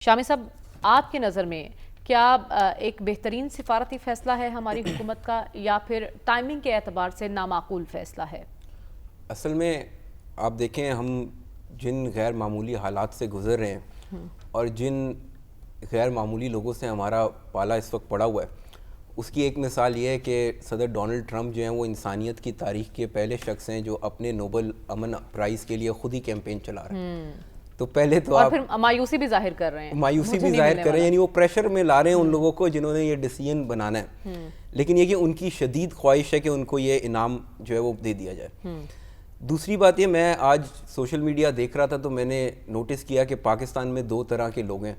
شامی صاحب، آپ کی نظر میں کیا ایک بہترین سفارتی فیصلہ ہے ہماری حکومت کا، یا پھر ٹائمنگ کے اعتبار سے نامعقول فیصلہ ہے؟ اصل میں آپ دیکھیں، ہم جن غیر معمولی حالات سے گزر رہے ہیں اور جن غیر معمولی لوگوں سے ہمارا پالا اس وقت پڑا ہوا ہے، اس کی ایک مثال یہ ہے کہ صدر ڈونلڈ ٹرمپ جو ہیں وہ انسانیت کی تاریخ کے پہلے شخص ہیں جو اپنے نوبل امن پرائز کے لیے خود ہی کیمپین چلا رہے ہیں۔ تو پہلے تو اور آپ پھر مایوسی بھی ظاہر کر رہے ہیں، مایوسی بھی ظاہر کر رہے ہیں، یعنی وہ پریشر میں لا رہے ہیں ان لوگوں کو جنہوں نے یہ ڈیسیژن بنانا ہے، لیکن یہ کہ ان کی شدید خواہش ہے کہ ان کو یہ انعام جو ہے وہ دے دیا جائے۔ دوسری بات یہ، میں آج سوشل میڈیا دیکھ رہا تھا تو میں نے نوٹس کیا کہ پاکستان میں دو طرح کے لوگ ہیں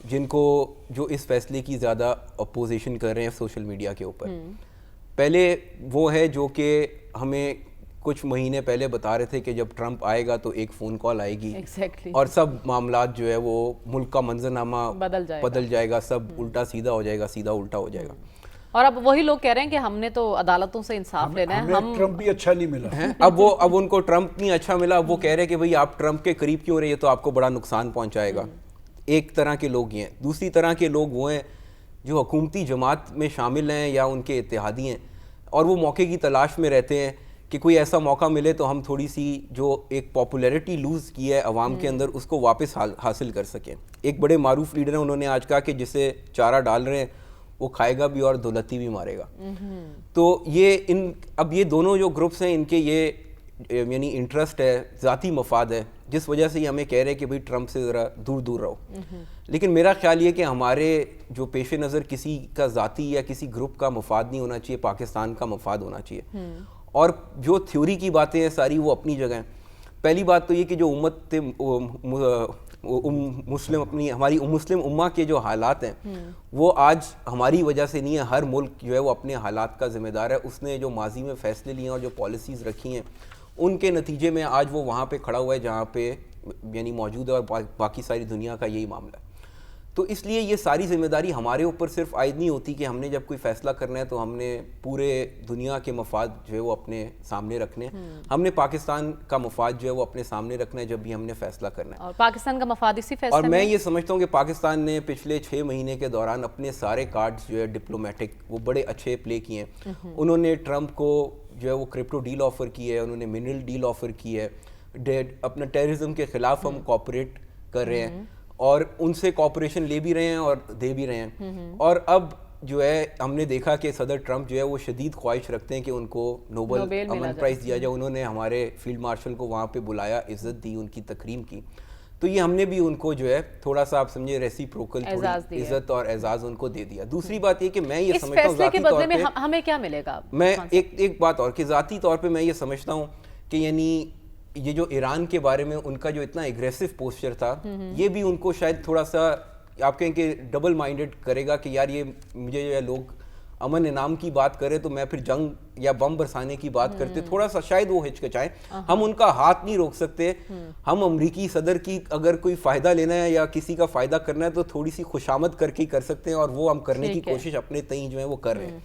جن کو جو اس فیصلے کی زیادہ اپوزیشن کر رہے ہیں سوشل میڈیا کے اوپر۔ پہلے وہ ہے جو کہ ہمیں کچھ مہینے پہلے بتا رہے تھے کہ جب ٹرمپ آئے گا تو ایک فون کال آئے گی اور سب معاملات جو ہے وہ ملک کا منظرنامہ بدل جائے گا، سب الٹا سیدھا ہو جائے گا، سیدھا الٹا ہو جائے گا۔ اور اب وہی لوگ کہہ رہے ہیں کہ ہم نے تو عدالتوں سے انصاف لینا ہے، ہمیں ٹرمپ بھی اچھا نہیں ملا۔ اب ان کو ٹرمپ نہیں اچھا ملا، اب وہ کہہ رہے ہیں کہ بھئی آپ ٹرمپ کے قریب کیوں رہے، یہ تو آپ کو بڑا نقصان پہنچائے گا۔ ایک طرح کے لوگ یہ ہیں۔ دوسری طرح کے لوگ وہ ہیں جو حکومتی جماعت میں شامل ہیں یا ان کے اتحادی ہیں، اور وہ موقع کی تلاش میں رہتے ہیں کہ کوئی ایسا موقع ملے تو ہم تھوڑی سی جو ایک پاپولیرٹی لوز کی ہے عوام کے اندر اس کو واپس حاصل کر سکیں۔ ایک بڑے معروف لیڈر ہیں، انہوں نے آج کہا کہ جسے چارہ ڈال رہے ہیں وہ کھائے گا بھی اور دولتی بھی مارے گا۔ تو یہ اب یہ دونوں جو گروپس ہیں ان کے یہ یعنی انٹرسٹ ہے، ذاتی مفاد ہے، جس وجہ سے یہ ہمیں کہہ رہے ہیں کہ بھئی ٹرمپ سے ذرا دور دور رہو۔ لیکن میرا خیال یہ کہ ہمارے جو پیش نظر کسی کا ذاتی یا کسی گروپ کا مفاد نہیں ہونا چاہیے، پاکستان کا مفاد ہونا چاہیے۔ اور جو تھیوری کی باتیں ہیں ساری وہ اپنی جگہ ہیں۔ پہلی بات تو یہ کہ جو امت مسلم اپنی ہماری مسلم امہ کے جو حالات ہیں وہ آج ہماری وجہ سے نہیں ہے، ہر ملک جو ہے وہ اپنے حالات کا ذمہ دار ہے۔ اس نے جو ماضی میں فیصلے لیے ہیں اور جو پالیسیز رکھی ہیں ان کے نتیجے میں آج وہ وہاں پہ کھڑا ہوا ہے جہاں پہ یعنی موجود ہے، اور باقی ساری دنیا کا یہی معاملہ ہے۔ تو اس لیے یہ ساری ذمہ داری ہمارے اوپر صرف عائد نہیں ہوتی کہ ہم نے جب کوئی فیصلہ کرنا ہے تو ہم نے پورے دنیا کے مفاد جو ہے وہ اپنے سامنے رکھنے ہیں، ہم نے پاکستان کا مفاد جو ہے وہ اپنے سامنے رکھنا ہے جب بھی ہم نے فیصلہ کرنا ہے۔ اور پاکستان کا مفاد اسی فیصلے اور میں یہ سمجھتا ہوں کہ پاکستان نے پچھلے 6 مہینے کے دوران اپنے سارے کارڈز جو ہے ڈپلومیٹک وہ بڑے اچھے پلے کیے ہیں۔ انہوں نے ٹرمپ کو جو ہے وہ کرپٹو ڈیل آفر کی ہے، انہوں نے منرل ڈیل آفر کی ہے، اپنا ٹیررزم کے خلاف ہم کوآپریٹ کر رہے ہیں اور ان سے کوآپریشن لے بھی رہے ہیں اور دے بھی رہے ہیں۔ اور اب جو ہے ہم نے دیکھا کہ صدر ٹرمپ جو ہے وہ شدید خواہش رکھتے ہیں کہ ان کو نوبل امن پرائز دیا جائے۔ انہوں نے ہمارے فیلڈ مارشل کو وہاں پہ بلایا، عزت دی، ان کی تکریم کی۔ تو یہ ہم نے بھی ان کو جو ہے تھوڑا سا آپ سمجھے ریسیپروکل عزت اور اعزاز ان کو دے دیا۔ دوسری بات یہ کہ میں یہ سمجھتا ہوں ذاتی طور پہ ہمیں کیا ملے گا، میں ایک بات اور کہ ذاتی طور پہ میں یہ سمجھتا ہوں کہ یعنی یہ جو ایران کے بارے میں ان کا جو اتنا ایگریسو پوسچر تھا یہ بھی ان کو شاید تھوڑا سا آپ کہیں کہ ڈبل مائنڈڈ کرے گا کہ یار یہ مجھے جو ہے لوگ امن انعام کی بات کرے تو میں پھر جنگ یا بم برسانے کی بات کرتے، تھوڑا سا شاید وہ ہچکچائیں۔ ہم ان کا ہاتھ نہیں روک سکتے۔ ہم امریکی صدر کی اگر کوئی فائدہ لینا ہے یا کسی کا فائدہ کرنا ہے تو تھوڑی سی خوشامد کر کے ہی کر سکتے ہیں، اور وہ ہم کرنے کی کوشش اپنے تئیں جو ہے وہ کر رہے ہیں۔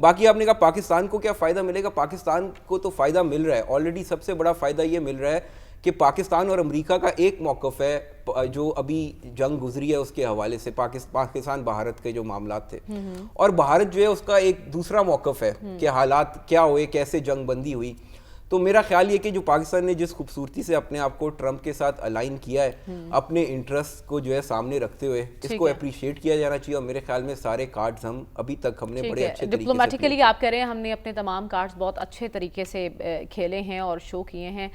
باقی آپ نے کہا پاکستان کو کیا فائدہ ملے گا، پاکستان کو تو فائدہ مل رہا ہے آلریڈی۔ سب سے بڑا فائدہ یہ مل رہا ہے کہ پاکستان اور امریکہ کا ایک موقف ہے جو ابھی جنگ گزری ہے اس کے حوالے سے، پاکستان بھارت کے جو معاملات تھے، اور بھارت جو ہے اس کا ایک دوسرا موقف ہے کہ حالات کیا ہوئے، کیسے جنگ بندی ہوئی۔ تو میرا خیال یہ کہ جو پاکستان نے جس خوبصورتی سے اپنے آپ کو ٹرمپ کے ساتھ الائن کیا ہے اپنے انٹرسٹ کو جو ہے سامنے رکھتے ہوئے، اس کو اپریشیٹ کیا جانا چاہیے۔ اور میرے خیال میں سارے کارڈز ہم ابھی تک ہم نے بڑے اچھے طریقے سے ڈپلومیٹکلی آپ کہہ رہے ہیں ہم نے اپنے تمام کارڈز بہت اچھے طریقے سے کھیلے ہیں اور شو کیے ہیں۔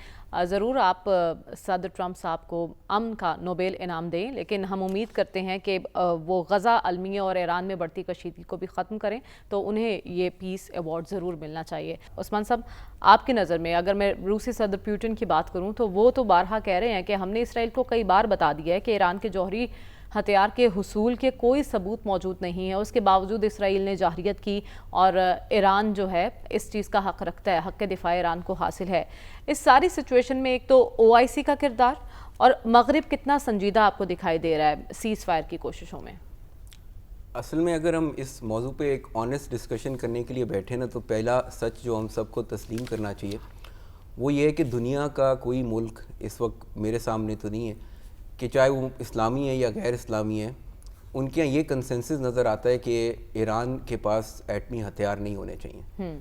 ضرور آپ صدر ٹرمپ صاحب کو امن کا نوبل انعام دیں، لیکن ہم امید کرتے ہیں کہ وہ غزہ المیہ اور ایران میں بڑھتی کشیدگی کو بھی ختم کریں، تو انہیں یہ پیس ایوارڈ ضرور ملنا چاہیے۔ عثمان صاحب، آپ کی نظر میں اگر میں روسی صدر پیوٹن کی بات کروں تو وہ تو بارہا کہہ رہے ہیں کہ ہم نے اسرائیل کو کئی بار بتا دیا ہے کہ ایران کے جوہری ہتھیار کے حصول کے کوئی ثبوت موجود نہیں ہے، اس کے باوجود اسرائیل نے جارحیت کی اور ایران جو ہے اس چیز کا حق رکھتا ہے، حق دفاع ایران کو حاصل ہے۔ اس ساری سچویشن میں ایک تو OIC کا کردار اور مغرب کتنا سنجیدہ آپ کو دکھائی دے رہا ہے سیز فائر کی کوششوں میں؟ اصل میں اگر ہم اس موضوع پہ ایک آنیسٹ ڈسکشن کرنے کے لیے بیٹھے نا تو پہلا سچ جو ہم سب کو تسلیم کرنا چاہیے وہ یہ ہے کہ دنیا کا کوئی ملک اس وقت میرے سامنے تو نہیں ہے کہ چاہے وہ اسلامی ہے یا غیر اسلامی ہے، ان کے یہاں یہ کنسنسس نظر آتا ہے کہ ایران کے پاس ایٹمی ہتھیار نہیں ہونے چاہیے.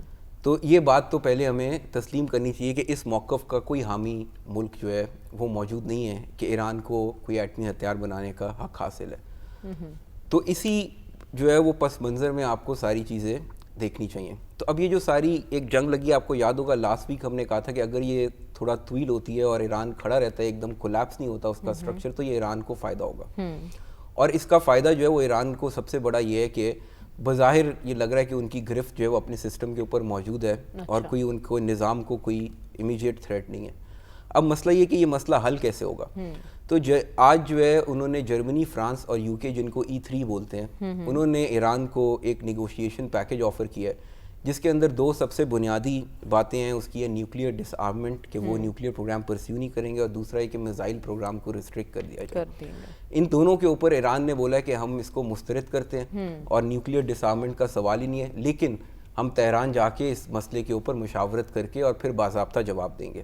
تو یہ بات تو پہلے ہمیں تسلیم کرنی چاہیے کہ اس موقف کا کوئی حامی ملک جو ہے وہ موجود نہیں ہے کہ ایران کو کوئی ایٹمی ہتھیار بنانے کا حق حاصل ہے. تو اسی جو ہے وہ پس منظر میں آپ کو ساری چیزیں دیکھنی چاہیے. تو اب یہ جو ساری ایک جنگ لگی، آپ کو یاد ہوگا لاسٹ ویک ہم نے کہا تھا کہ اگر یہ تھوڑا طویل ہوتی ہے اور ایران کھڑا رہتا ہے، ایک دم کولیپس نہیں ہوتا اس کا اسٹرکچر، تو یہ ایران کو فائدہ ہوگا. اور اس کا فائدہ جو ہے وہ ایران کو سب سے بڑا یہ ہے کہ بظاہر یہ لگ رہا ہے کہ ان کی گرفت جو ہے وہ اپنے سسٹم کے اوپر موجود ہے اور کوئی ان کو نظام کو کوئی امیجیٹ تھریٹ نہیں ہے. اب مسئلہ یہ کہ یہ مسئلہ حل کیسے ہوگا. تو آج جو ہے انہوں نے جرمنی، فرانس اور یو کے، جن کو E3 بولتے ہیں، انہوں نے ایران کو ایک نیگوشیشن پیکج آفر کیا ہے جس کے اندر دو سب سے بنیادی باتیں ہیں. اس کی ہے نیوکلیئر ڈس آرمنٹ، کہ وہ نیوکلیئر پروگرام پرسیو نہیں کریں گے، اور دوسرا ہے کہ میزائل پروگرام کو ریسٹرکٹ کر دیا جائے. ان دونوں کے اوپر ایران نے بولا ہے کہ ہم اس کو مسترد کرتے ہیں اور نیوکلیئر ڈس آرمنٹ کا سوال ہی نہیں ہے، لیکن ہم تہران جا کے اس مسئلے کے اوپر مشاورت کر کے اور پھر باضابطہ جواب دیں گے.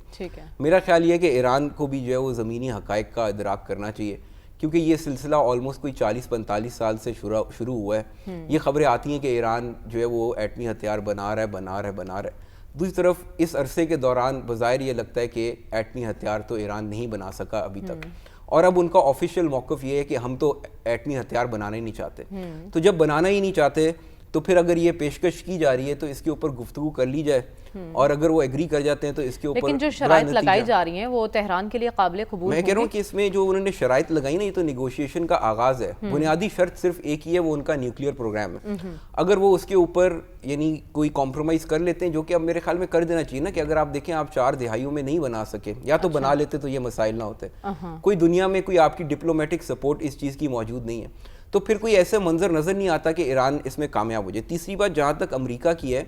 میرا خیال یہ ہے کہ ایران کو بھی جو ہے وہ زمینی حقائق کا ادراک کرنا چاہیے، کیونکہ یہ سلسلہ آلموسٹ کوئی 40-45 سال سے شروع ہوا ہے. یہ خبریں آتی ہیں کہ ایران جو ہے وہ ایٹمی ہتھیار بنا رہا ہے. دوسری طرف اس عرصے کے دوران بظاہر یہ لگتا ہے کہ ایٹمی ہتھیار تو ایران نہیں بنا سکا ابھی تک، اور اب ان کا آفیشیل موقف یہ ہے کہ ہم تو ایٹمی ہتھیار بنانا ہی نہیں چاہتے. تو جب بنانا ہی نہیں چاہتے تو پھر اگر یہ پیشکش کی جا رہی ہے تو اس کے اوپر گفتگو کر لی جائے، اور اگر وہ ایگری کر جاتے ہیں تو اس کے اوپر لیکن جو شرائط لگائی جا رہی ہیں وہ تہران کے لیے قابل قبول میں کہہ رہا ہوں کہ اس میں جو انہوں نے شرائط لگائی نا، یہ تو نیگوشیشن کا آغاز ہے. بنیادی شرط صرف ایک ہی ہے، وہ ان کا نیوکلیئر پروگرام ہے. اگر وہ اس کے اوپر یعنی کوئی کمپرومائز کر لیتے ہیں، جو کہ اب میرے خیال میں کر دینا چاہیے نا، کہ اگر آپ دیکھیں آپ 4 دہائیوں میں نہیں بنا سکے، یا تو بنا لیتے تو یہ مسائل نہ ہوتے. کوئی دنیا میں کوئی آپ کی ڈپلومیٹک سپورٹ اس چیز کی موجود نہیں ہے، تو پھر کوئی ایسے منظر نظر نہیں آتا کہ ایران اس میں کامیاب ہو جائے. تیسری بات جہاں تک امریکہ کی ہے،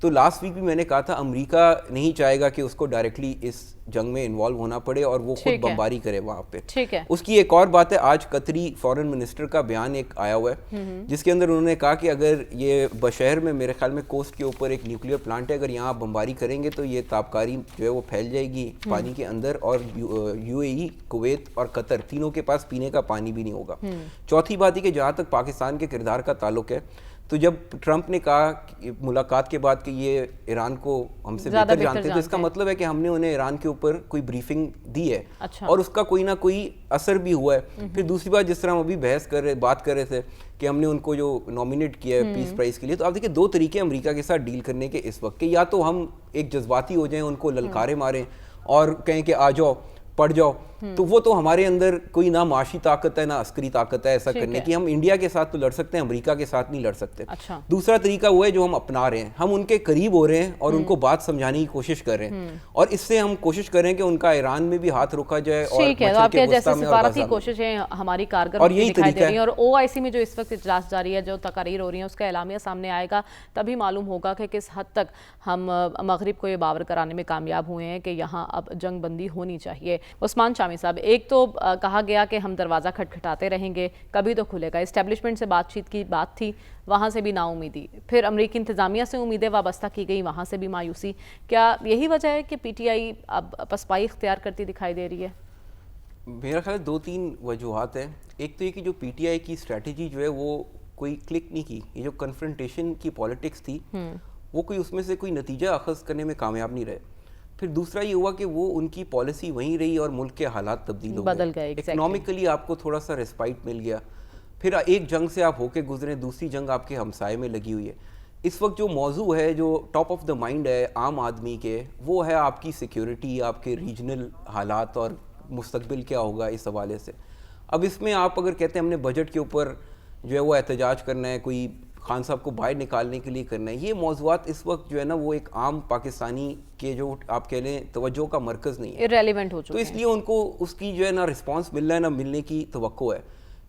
تو لاسٹ ویک بھی میں نے کہا تھا امریکہ نہیں چاہے گا کہ اس کو ڈائریکٹلی اس جنگ میں انوالو ہونا پڑے اور وہ خود بمباری کرے وہاں پہ. اس کی ایک اور بات ہے، آج قطری فورن منسٹر کا بیان ایک آیا ہوا ہے جس کے اندر انہوں نے کہا کہ اگر یہ بشہر میں، میرے خیال میں کوسٹ کے اوپر ایک نیوکلیئر پلانٹ ہے، اگر یہاں بمباری کریں گے تو یہ تابکاری جو ہے وہ پھیل جائے گی پانی کے اندر، اور UAE، کویت اور قطر تینوں کے پاس پینے کا پانی بھی نہیں ہوگا. چوتھی بات یہ کہ جہاں تک پاکستان کے کردار کا تعلق ہے، تو جب ٹرمپ نے کہا ملاقات کے بعد کہ یہ ایران کو ہم سے بہتر جانتے ہیں، تو اس کا مطلب ہے کہ ہم نے انہیں ایران کے اوپر کوئی بریفنگ دی ہے اور اس کا کوئی نہ کوئی اثر بھی ہوا ہے. پھر دوسری بات، جس طرح ہم ابھی بات کر رہے تھے کہ ہم نے ان کو جو نامینیٹ کیا ہے پیس پرائز کے لیے، تو آپ دیکھیں 2 طریقے امریکہ کے ساتھ ڈیل کرنے کے اس وقت، کہ یا تو ہم ایک جذباتی ہو جائیں، ان کو للکارے ماریں اور کہیں کہ آ جاؤ پڑ جاؤ، تو وہ تو ہمارے اندر کوئی نہ معاشی طاقت ہے نہ عسکری طاقت ہے ایسا کرنے کی. ہم انڈیا کے ساتھ تو لڑ سکتے ہیں، امریکہ کے ساتھ نہیں لڑ سکتے. دوسرا طریقہ وہ ہے جو ہم اپنا رہے ہیں، ہم ان کے قریب ہو رہے ہیں اور ان کو بات سمجھانے کی کوشش کر رہے ہیں، اور اس سے ہم کوشش کریں کہ ان کا ایران میں بھی ہاتھ روکا جائے. اور جیسے سفارتی کوششیں ہماری کارگر دکھائی دے رہی ہیں، اور OIC میں جو اس وقت اجلاس جاری ہے، جو تقاریر ہو رہی ہیں، اس کا اعلامیہ سامنے آئے گا تبھی معلوم ہوگا کہ کس حد تک ہم مغرب کو یہ باور کرانے میں کامیاب ہوئے ہیں کہ یہاں اب جنگ بندی ہونی چاہیے. عثمان شامی صاحب، ایک تو کہا گیا کہ ہم دروازہ کھٹکھٹاتے رہیں گے، کبھی تو کھلے گا. اسٹیبلشمنٹ سے بات چیت کی بات تھی، وہاں سے بھی نا امیدی. پھر امریکی انتظامیہ سے امیدیں وابستہ کی گئی، وہاں سے بھی مایوسی. کیا یہی وجہ ہے کہ PTI اب پسپائی اختیار کرتی دکھائی دے رہی ہے؟ میرا خیال 2-3 وجوہات ہیں. ایک تو یہ کہ جو PTI کی اسٹریٹجی جو ہے وہ کوئی کلک نہیں کی. یہ جو کنفرنٹیشن کی پالیٹکس تھی، وہ کوئی اس میں سے کوئی نتیجہ اخذ کرنے میں کامیاب نہیں رہے. پھر دوسرا یہ ہوا کہ وہ ان کی پالیسی وہیں رہی اور ملک کے حالات تبدیل ہو گئے. اکنامکلی آپ کو تھوڑا سا ریسپائٹ مل گیا. پھر ایک جنگ سے آپ ہو کے گزرے، دوسری جنگ آپ کے ہمسائے میں لگی ہوئی ہے. اس وقت جو موضوع ہے، جو ٹاپ آف دا مائنڈ ہے عام آدمی کے، وہ ہے آپ کی سیکیورٹی، آپ کے ریجنل حالات اور مستقبل کیا ہوگا اس حوالے سے. اب اس میں آپ اگر کہتے ہیں ہم نے بجٹ کے اوپر جو ہے وہ احتجاج کرنا ہے، کوئی خان صاحب کو باہر نکالنے کے لیے کرنا ہے، یہ موضوعات اس وقت جو ہے نا وہ ایک عام پاکستانی کے جو آپ کہہ لیں توجہ کا مرکز نہیں ہے، irrelevant ہو چکے ہیں. تو اس لیے ان کو اس کی جو ہے نا رسپانس مل رہا ہے، نہ ملنے کی توقع ہے.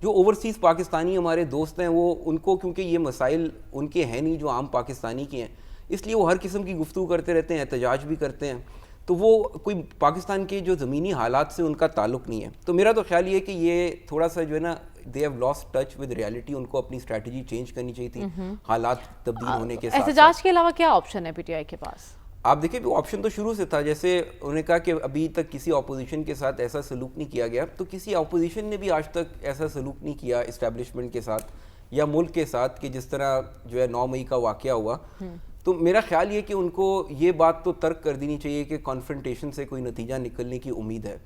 جو اوورسیز پاکستانی ہمارے دوست ہیں، وہ ان کو کیونکہ یہ مسائل ان کے ہیں نہیں جو عام پاکستانی کے ہیں، اس لیے وہ ہر قسم کی گفتگو کرتے رہتے ہیں، احتجاج بھی کرتے ہیں. تو وہ کوئی پاکستان کے جو زمینی حالات سے ان کا تعلق نہیں ہے. تو میرا تو خیال یہ ہے کہ یہ تھوڑا سا جو ہے نا they have lost touch with reality. ان کو اپنی اسٹریٹجی چینج کرنی چاہیے تھی حالات تبدیل ہونے کے ساتھ. احتجاج کے علاوہ کیا آپشن ہے PTI کے پاس؟ آپ دیکھیں آپشن تو شروع سے تھا، جیسے انہوں نے کہا کہ ابھی تک کسی اپوزیشن کے ساتھ ایسا سلوک نہیں کیا گیا، تو کسی اپوزیشن نے بھی آج تک ایسا سلوک نہیں کیا اسٹیبلشمنٹ کے ساتھ یا ملک کے ساتھ کہ جس طرح جو ہے 9 مئی کا واقعہ ہوا. تو میرا خیال یہ کہ ان کو یہ بات تو ترک کر دینی چاہیے کہ کانفرنٹیشن سے کوئی نتیجہ نکلنے کی امید ہے،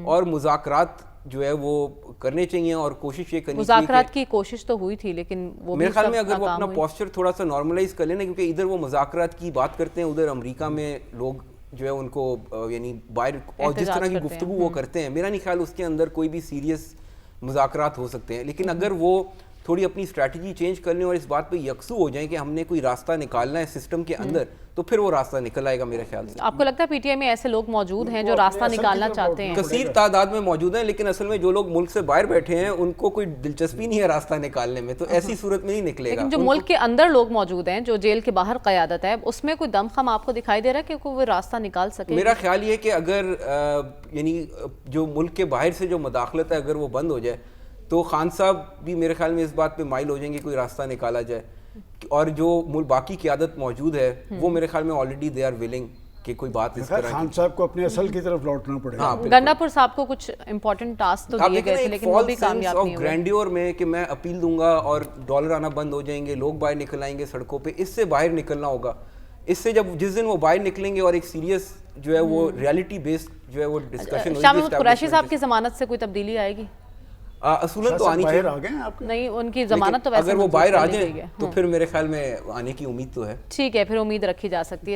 اور مذاکرات جو ہے وہ کرنے چاہیے اور کوشش یہ کرنی چاہیے. مذاکرات کی کوشش تو ہوئی تھی لیکن وہ میرے خیال میں اگر وہ اپنا پوسچر تھوڑا سا نارملائز کر لینا، کیونکہ ادھر وہ مذاکرات کی بات کرتے ہیں، ادھر امریکہ میں لوگ جو ہے ان کو یعنی باہر اور جس طرح کی گفتگو وہ کرتے ہیں، میرا نہیں خیال اس کے اندر کوئی بھی سیریس مذاکرات ہو سکتے ہیں. لیکن اگر وہ تھوڑی اپنی اسٹریٹجی چینج کر لیں اور اس بات پہ یکسو ہو جائیں کہ ہم نے کوئی راستہ نکالنا ہے سسٹم کے اندر، تو پھر وہ راستہ نکل آئے گا میرے خیال سے. آپ کو لگتا ہے پی ٹی آئی میں ایسے لوگ موجود ہیں جو راستہ نکالنا چاہتے ہیں؟ کثیر تعداد میں موجود ہیں، لیکن اصل میں جو لوگ ملک سے باہر بیٹھے ہیں ان کو کوئی دلچسپی نہیں ہے راستہ نکالنے میں، تو ایسی صورت میں نہیں نکلے گا. لیکن جو ملک کے اندر لوگ موجود ہیں، جو جیل کے باہر قیادت ہے، اس میں کوئی دم خم آپ کو دکھائی دے رہا ہے کہ کوئی راستہ نکال سکے؟ میرا خیال یہ ہے کہ اگر یعنی جو ملک کے باہر سے جو مداخلت ہے اگر وہ بند ہو جائے تو خان صاحب بھی میرے خیال میں اس بات پہ مائل ہو جائیں گے کوئی راستہ نکالا جائے، اور جو باقی قیادت موجود ہے وہ میرے خیال میں آلریڈی دے آر ولنگ کہ کوئی بات اس طرح. خان صاحب کو اپنے اصل کی طرف لوٹنا پڑے گا. گنڈا پور صاحب کو کچھ امپورٹنٹ ٹاسک تو دیے گئے تھے لیکن وہ بھی کامیاب نہیں ہوئے. گرینڈیور میں کہ میں اپیل دوں گا اور ڈالر آنا بند ہو جائیں گے، لوگ باہر نکل آئیں گے سڑکوں پہ، اس سے باہر نکلنا ہوگا. اس سے جب جس دن وہ باہر نکلیں گے اور ایک سیریس جو ہے وہ ریالٹی بیسڈ جو ہے وہ ڈسکشن ہوگی. شاہ محمود قریشی صاحب کی ضمانت سے کوئی تبدیلی آئے گی؟ اصولاً تو آنی چاہیے. نہیں، ان کی ضمانت تو ویسے اگر وہ باہر آ جائیں تو پھر میرے خیال میں آنے کی امید تو ہے. ٹھیک ہے، پھر امید رکھی جا سکتی ہے.